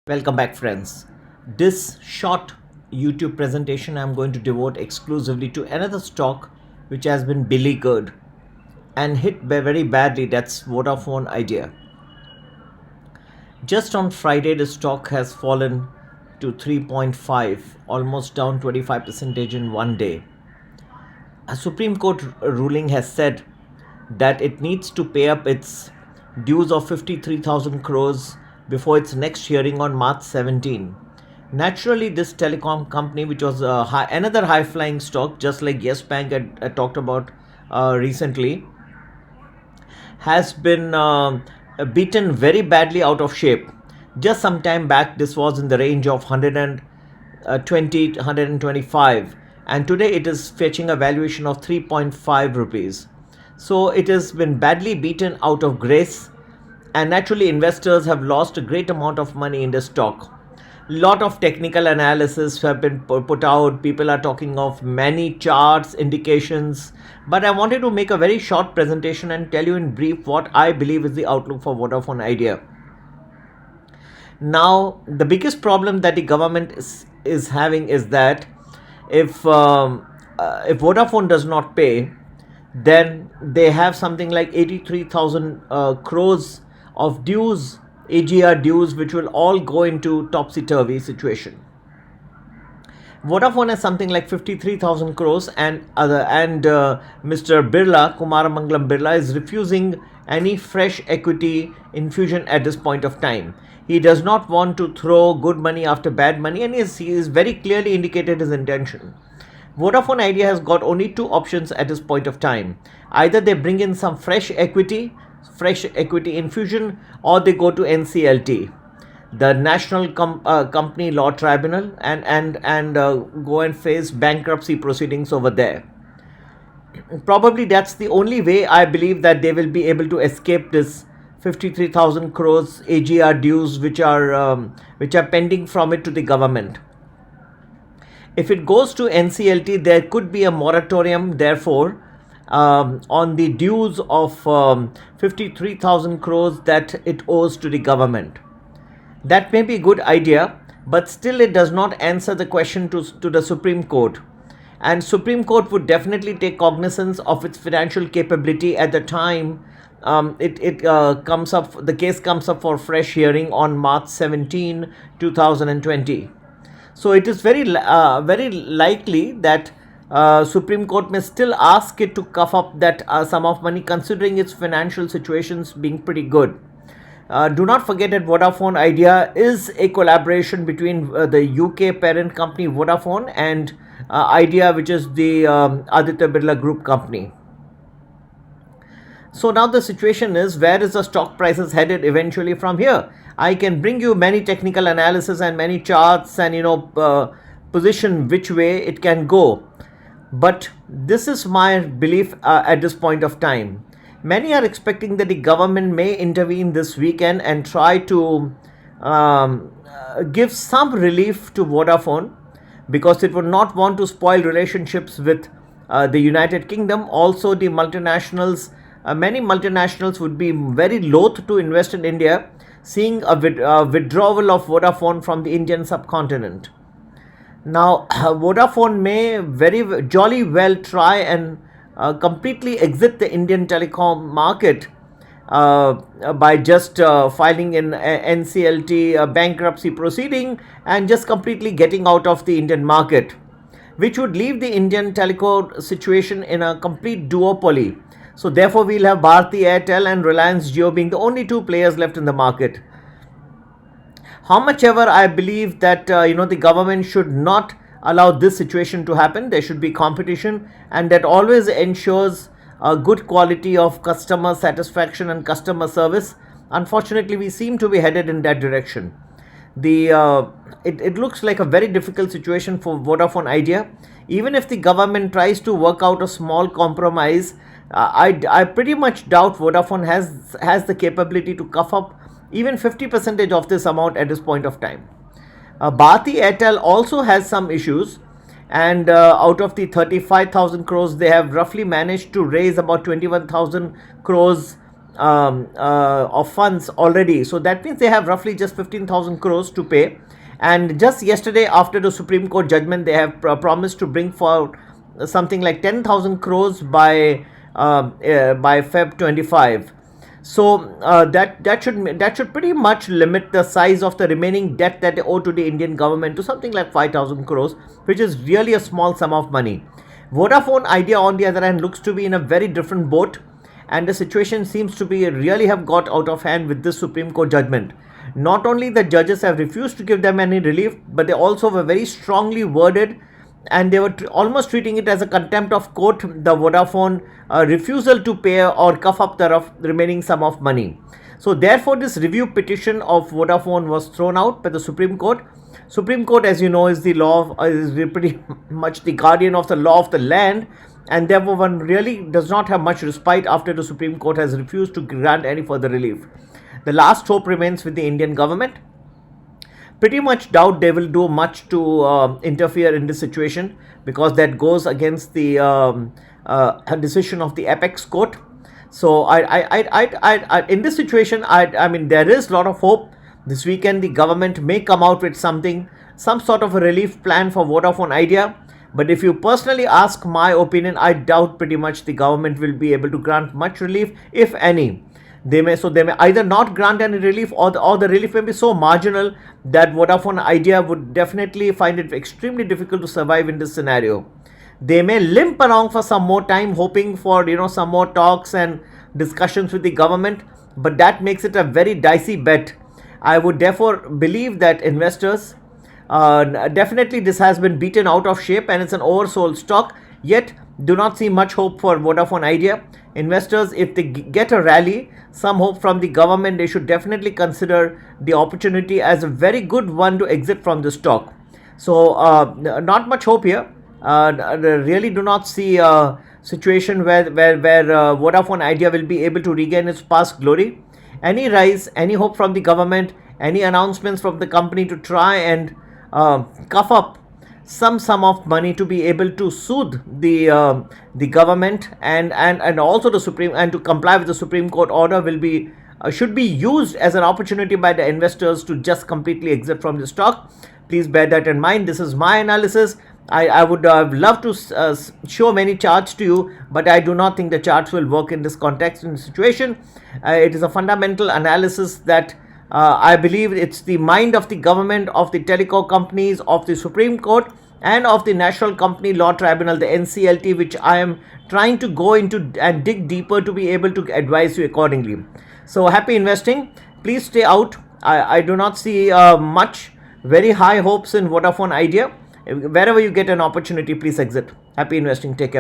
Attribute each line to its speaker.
Speaker 1: Welcome back, friends. This short YouTube presentation I'm going to devote exclusively to another stock which has been beleaguered and hit very badly. That's Vodafone Idea. Just on Friday, the stock has fallen to 3.5, almost down 25% in one day. A Supreme Court ruling has said that it needs to pay up its dues of 53,000 crores before its next hearing on March 17. Naturally, this telecom company, which was another high-flying stock, just like Yes Bank had talked about recently, has been beaten very badly out of shape. Just some time back, this was in the range of 120 to 125, and today it is fetching a valuation of 3.5 rupees. So it has been badly beaten out of grace, and naturally investors have lost a great amount of money in the stock. Lot of technical analysis have been put out. People are talking of many charts, indications, but I wanted to make a very short presentation and tell you in brief what I believe is the outlook for Vodafone Idea. Now, the biggest problem that the government is having is that if Vodafone does not pay, then they have something like 83,000 crores of dues, AGR dues, which will all go into topsy-turvy situation. Vodafone has something like 53,000 crores, and Mr. Birla, Kumaramangalam Birla, is refusing any fresh equity infusion at this point of time. He does not want to throw good money after bad money, and he is very clearly indicated his intention. Vodafone Idea has got only two options at this point of time. Either they bring in some fresh equity infusion, or they go to NCLT, the National Company Law Tribunal, and go and face bankruptcy proceedings over there. Probably that's the only way I believe that they will be able to escape this 53,000 crores AGR dues which are pending from it to the government. If it goes to NCLT, there could be a moratorium, therefore, on the dues of 53,000 crores that it owes to the government. That may be a good idea, but still it does not answer the question to the Supreme Court. And Supreme Court would definitely take cognizance of its financial capability at the time the case comes up for fresh hearing on March 17, 2020. So it is very likely that Supreme Court may still ask it to cough up that sum of money, considering its financial situations being pretty good. Do not forget that Vodafone Idea is a collaboration between the UK parent company Vodafone and Idea, which is the Aditya Birla Group company. So now the situation is, where is the stock prices headed eventually from here? I can bring you many technical analysis and many charts and position which way it can go. But this is my belief at this point of time. Many are expecting that the government may intervene this weekend and try to give some relief to Vodafone, because it would not want to spoil relationships with the United Kingdom. Also, the multinationals, many multinationals would be very loath to invest in India, seeing a withdrawal of Vodafone from the Indian subcontinent. Now, Vodafone may very jolly well try and completely exit the Indian telecom market by just filing in NCLT bankruptcy proceeding and just completely getting out of the Indian market, which would leave the Indian telecom situation in a complete duopoly. So therefore, we'll have Bharti Airtel and Reliance Jio being the only two players left in the market. How much ever I believe that the government should not allow this situation to happen. There should be competition, and that always ensures a good quality of customer satisfaction and customer service. Unfortunately, we seem to be headed in that direction. It looks like a very difficult situation for Vodafone Idea. Even if the government tries to work out a small compromise, I pretty much doubt Vodafone has the capability to cough up even 50% of this amount at this point of time. Bharti Airtel also has some issues, and out of the 35,000 crores, they have roughly managed to raise about 21,000 crores of funds already. So that means they have roughly just 15,000 crores to pay. And just yesterday, after the Supreme Court judgment, they have promised to bring forward something like 10,000 crores by Feb 25. So that should pretty much limit the size of the remaining debt that they owe to the Indian government to something like 5,000 crores, which is really a small sum of money. Vodafone Idea, on the other hand, looks to be in a very different boat, and the situation seems to be really have got out of hand with this Supreme Court judgment. Not only the judges have refused to give them any relief, but they also were very strongly worded, and they were almost treating it as a contempt of court, the Vodafone refusal to pay or cough up the remaining sum of money. So therefore, this review petition of Vodafone was thrown out by the Supreme Court. Supreme Court, as you know, is the law is pretty much the guardian of the law of the land, and therefore one really does not have much respite after the Supreme Court has refused to grant any further relief. The last hope remains with the Indian government. Pretty much doubt they will do much to interfere in this situation, because that goes against the decision of the apex court. So in this situation, I mean, there is a lot of hope. This weekend, the government may come out with some sort of a relief plan for Vodafone Idea. But if you personally ask my opinion, I doubt pretty much the government will be able to grant much relief, if any. They may either not grant any relief, or the relief may be so marginal that Vodafone Idea would definitely find it extremely difficult to survive in this scenario. They may limp around for some more time, hoping for some more talks and discussions with the government, but that makes it a very dicey bet. I would therefore believe that investors, definitely this has been beaten out of shape and it's an oversold stock, yet do not see much hope for Vodafone Idea. Investors, if they get a rally, some hope from the government, they should definitely consider the opportunity as a very good one to exit from the stock. So not much hope here. Really do not see a situation where Vodafone Idea will be able to regain its past glory. Any rise, any hope from the government, any announcements from the company to try and cough up some sum of money to be able to soothe the government and also the Supreme, and to comply with the Supreme Court order, will be should be used as an opportunity by the investors to just completely exit from the stock. Please bear that in mind. This is my analysis. I would love to show many charts to you, but I do not think the charts will work in this context and situation. It is a fundamental analysis that I believe it's the mind of the government, of the telecom companies, of the Supreme Court, and of the National Company Law Tribunal, the NCLT, which I am trying to go into and dig deeper to be able to advise you accordingly. So happy investing. Please stay out. I do not see much very high hopes in Vodafone Idea. Wherever you get an opportunity, please exit. Happy investing. Take care.